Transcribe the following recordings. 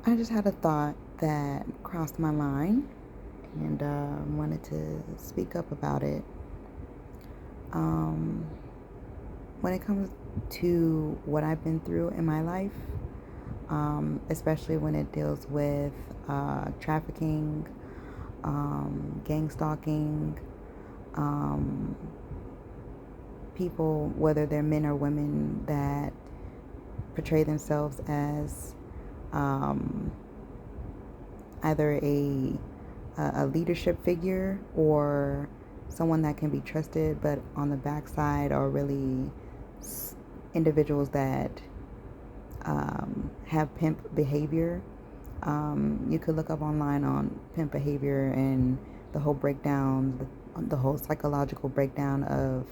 I just had a thought that crossed my mind and wanted to speak up about it. Um, when it comes to what I've been through in my life, especially when it deals with trafficking, gang stalking, um, people, whether they're men or women, that portray themselves as um, either a leadership figure or someone that can be trusted, but on the backside are really individuals that have pimp behavior. You could look up online on pimp behavior and the whole breakdown, the whole psychological breakdown of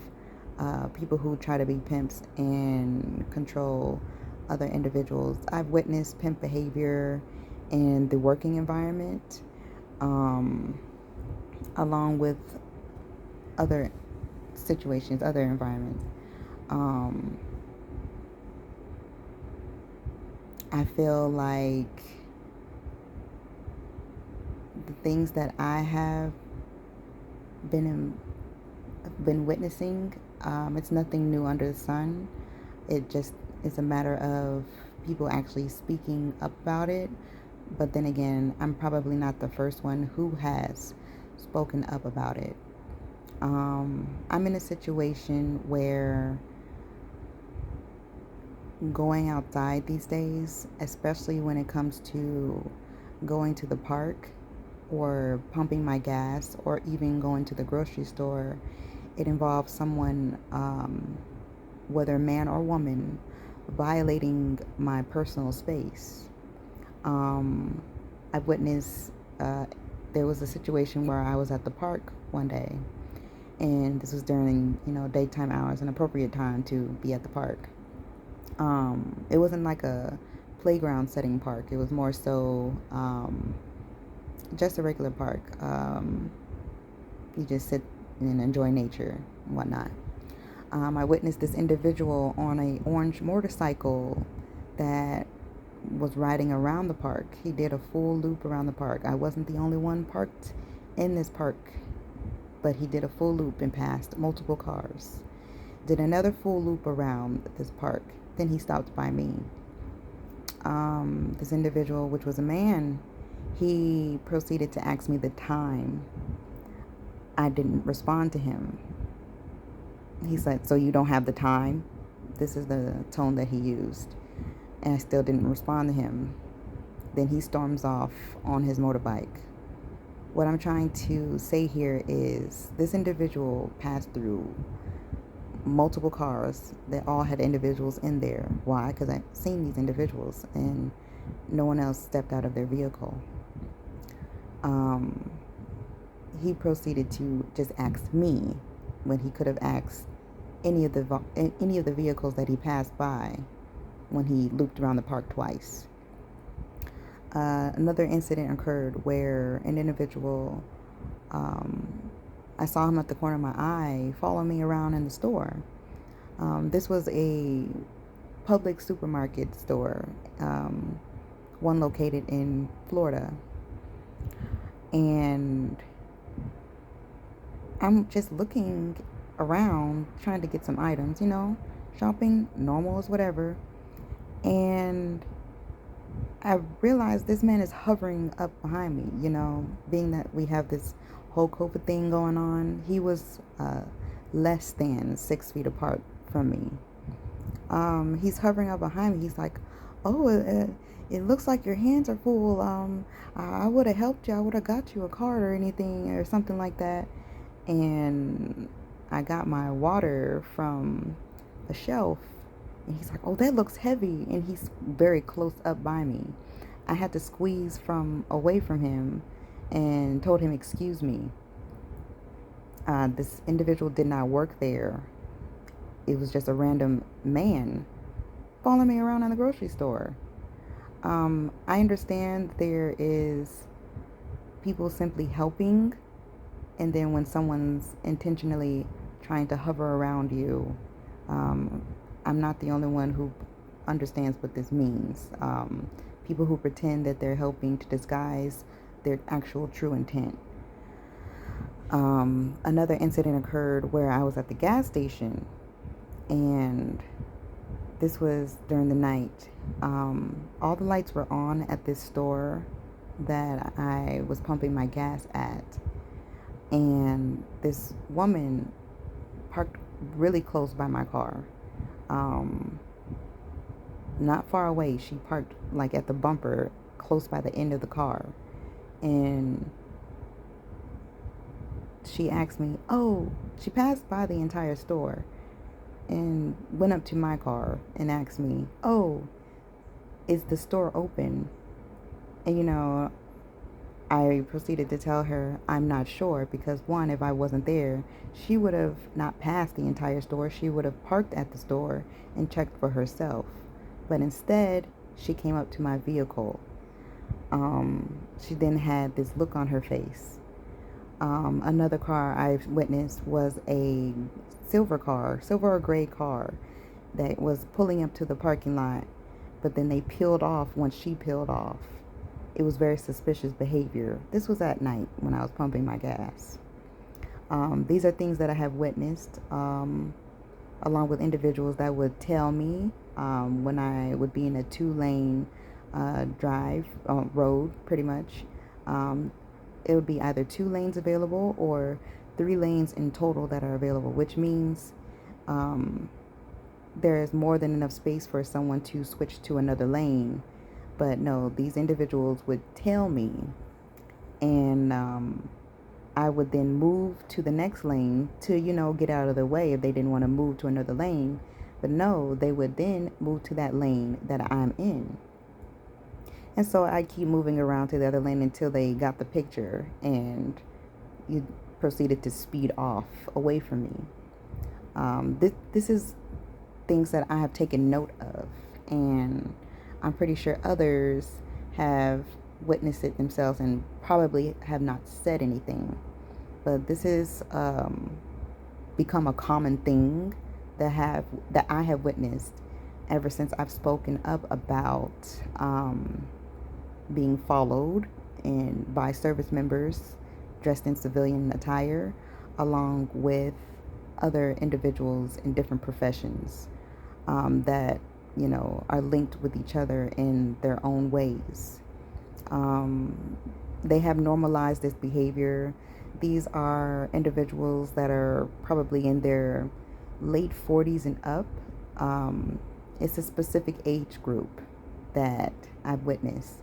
people who try to be pimps and control other individuals. I've witnessed pimp behavior in the working environment, um, along with other situations, other environments. Um, I feel like the things that I have been been witnessing, it's nothing new under the sun. It just is a matter of people actually speaking up about it. But then again, I'm probably not the first one who has spoken up about it. I'm in a situation where going outside these days, especially when it comes to going to the park or pumping my gas or even going to the grocery store, it involves someone, whether man or woman, violating my personal space. Um, I've witnessed, there was a situation where I was at the park one day, and this was during, daytime hours, an appropriate time to be at the park. It wasn't like a playground setting park. It was more so just a regular park. You just sit and enjoy nature and whatnot. I witnessed this individual on a orange motorcycle that was riding around the park. He did a full loop around the park. I wasn't the only one parked in this park, but he did a full loop and passed multiple cars. Did another full loop around this park. Then he stopped by me. This individual, which was a man, he proceeded to ask me the time. I didn't respond to him. He said, "So you don't have the time?" This is the tone that he used. And I still didn't respond to him. Then he storms off on his motorbike. What I'm trying to say here is this individual passed through multiple cars that all had individuals in there. Why? Because I've seen these individuals and no one else stepped out of their vehicle. Um, he proceeded to just ask me when he could have asked any of the vehicles that he passed by when he looped around the park twice. Another incident occurred where an individual, I saw him at the corner of my eye, follow me around in the store. This was a public supermarket store, one located in Florida. And I'm just looking around, trying to get some items, shopping, normal as whatever. And I realized this man is hovering up behind me, being that we have this whole COVID thing going on. He was less than 6 feet apart from me. He's hovering up behind me. He's like, "Oh, it looks like your hands are full. I would have helped you. I would have got you a card or anything or something like that." And I got my water from the shelf. And he's like, "Oh, that looks heavy." And he's very close up by me. I had to squeeze from away from him and told him, "Excuse me." This individual did not work there. It was just a random man following me around in the grocery store. I understand there is people simply helping, and then when someone's intentionally trying to hover around you, I'm not the only one who understands what this means. people who pretend that they're helping to disguise their actual true intent. Another incident occurred where I was at the gas station, and this was during the night. All the lights were on at this store that I was pumping my gas at, and this woman parked really close by my car. Um, Not far away. She parked like at the bumper, close by the end of the car, and she asked me, oh, she passed by the entire store and went up to my car and asked me, oh, is the store open? And I proceeded to tell her I'm not sure, because one, if I wasn't there, she would have not passed the entire store. She would have parked at the store and checked for herself. But instead, she came up to my vehicle. She then had this look on her face. Another car I witnessed was a silver or gray car that was pulling up to the parking lot, but then they peeled off once she peeled off. It was very suspicious behavior. This was at night when I was pumping my gas. These are things that I have witnessed, along with individuals that would tell me when I would be in a 2-lane road, pretty much. It would be either 2 lanes available or 3 lanes in total that are available, which means there is more than enough space for someone to switch to another lane. But no, these individuals would tell me, and I would then move to the next lane to, get out of the way if they didn't want to move to another lane. But no, they would then move to that lane that I'm in. And so I keep moving around to the other lane until they got the picture, and you proceeded to speed off away from me. This is things that I have taken note of, and I'm pretty sure others have witnessed it themselves and probably have not said anything. But this has become a common thing that I have witnessed ever since I've spoken up about being followed and by service members dressed in civilian attire, along with other individuals in different professions that are linked with each other in their own ways. They have normalized this behavior. These are individuals that are probably in their late 40s and up. It's a specific age group that I've witnessed.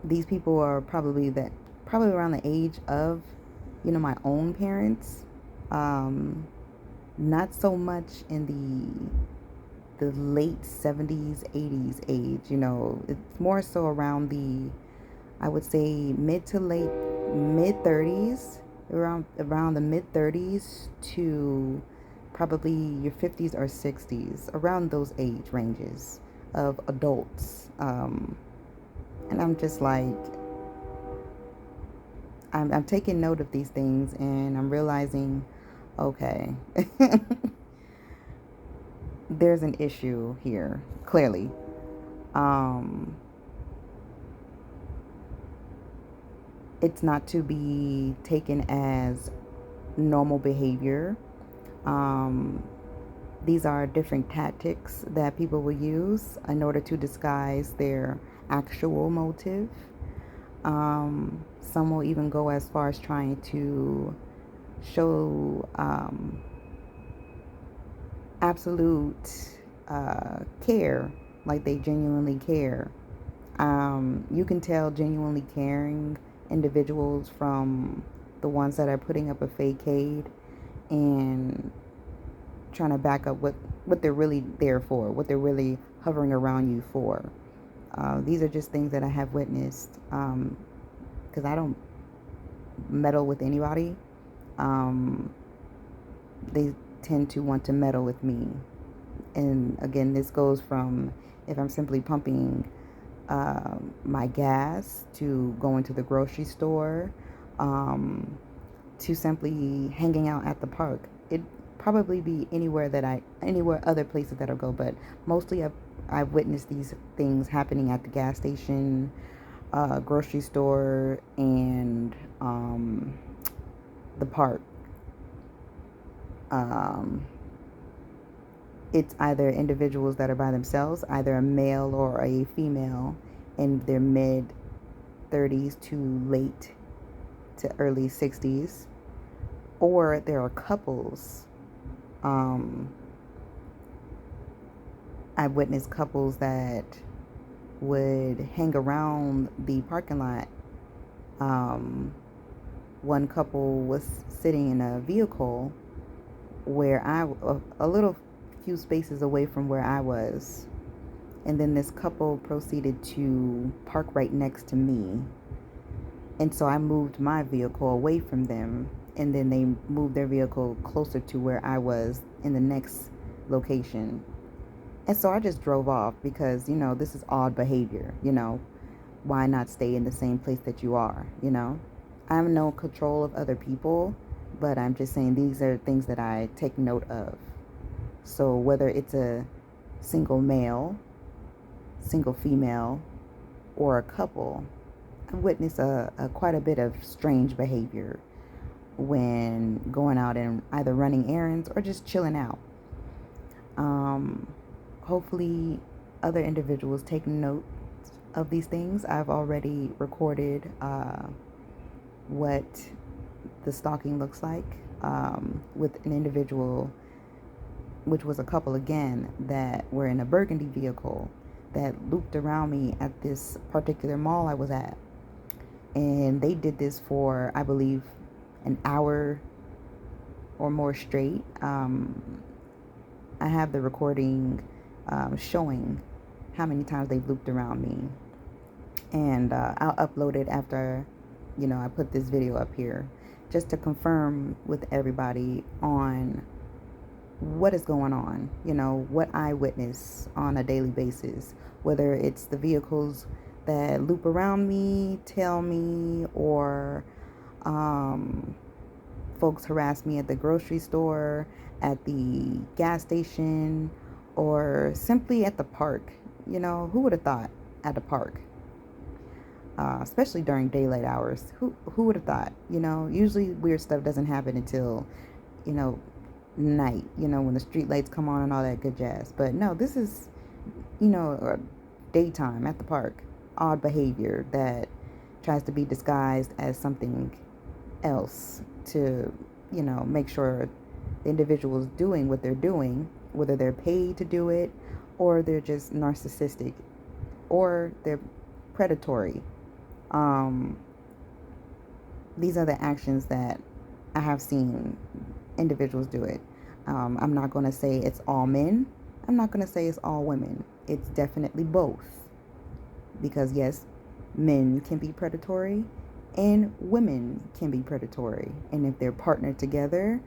These people are probably around the age of, my own parents. Not so much in the late 70s, 80s age. It's more so around I would say mid 30s, around the mid 30s to probably your 50s or 60s, around those age ranges of adults. And I'm just like, I'm taking note of these things, and I'm realizing, okay, there's an issue here, clearly. It's not to be taken as normal behavior. These are different tactics that people will use in order to disguise their actual motive. Some will even go as far as trying to show absolute care, like they genuinely care. You can tell genuinely caring individuals from the ones that are putting up a facade and trying to back up what they're really there for, what they're really hovering around you for. These are just things that I have witnessed, because I don't meddle with anybody. They tend to want to meddle with me. And again, this goes from if I'm simply pumping my gas, to going to the grocery store, to simply hanging out at the park. probably be anywhere other places that I go, but mostly I've witnessed these things happening at the gas station, grocery store, and the park. Um, it's either individuals that are by themselves, either a male or a female in their mid 30s to late to early 60s, or there are couples. I've witnessed couples that would hang around the parking lot. One couple was sitting in a vehicle where a little few spaces away from where I was, and then this couple proceeded to park right next to me, and so I moved my vehicle away from them, and then they moved their vehicle closer to where I was in the next location. And so I just drove off because, this is odd behavior. Why not stay in the same place that you are? I have no control of other people, but I'm just saying these are things that I take note of. So whether it's a single male, single female, or a couple, I witness quite a bit of strange behavior when going out and either running errands or just chilling out. Hopefully other individuals take note of these things. I've already recorded what the stalking looks like with an individual, which was a couple again, that were in a burgundy vehicle that looped around me at this particular mall I was at. And they did this for, I believe, an hour or more straight. I have the recording showing how many times they've looped around me. And I'll upload it after, I put this video up here, just to confirm with everybody on what is going on, what I witness on a daily basis, whether it's the vehicles that loop around me, tail me, or folks harass me at the grocery store, at the gas station, or simply at the park. Who would have thought at the park? Especially during daylight hours. Who would have thought? Usually weird stuff doesn't happen until, night, when the street lights come on and all that good jazz. But no, this is, daytime at the park. Odd behavior that tries to be disguised as something else to, make sure the individual's doing what they're doing, whether they're paid to do it or they're just narcissistic or they're predatory. These are the actions that I have seen individuals do it. I'm not going to say it's all men. I'm not going to say it's all women. It's definitely both. Because yes, men can be predatory and women can be predatory. And if they're partnered together,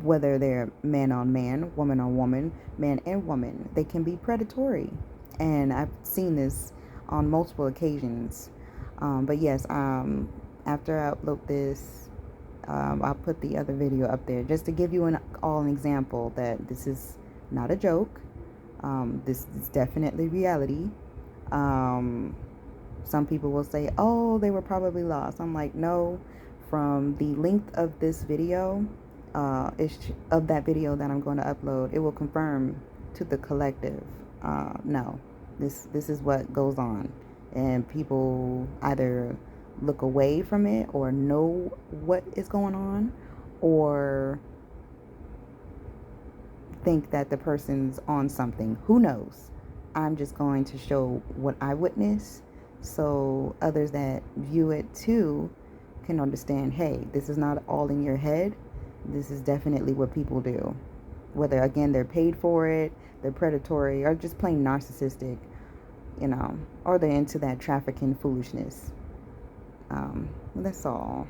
whether they're man on man, woman on woman, man and woman, they can be predatory. And I've seen this on multiple occasions. But yes, after I upload this, I'll put the other video up there just to give you an example that this is not a joke. This is definitely reality. Some people will say, oh, they were probably lost. I'm like, no. From the length of this video, of that video that I'm going to upload, it will confirm to the collective. No, this is what goes on, and people either look away from it or know what is going on, or think that the person's on something. Who knows? I'm just going to show what I witnessed, so others that view it too can understand, hey, this is not all in your head. This is definitely what people do. Whether, again, they're paid for it, they're predatory, or just plain narcissistic, or they're into that trafficking foolishness. That's all.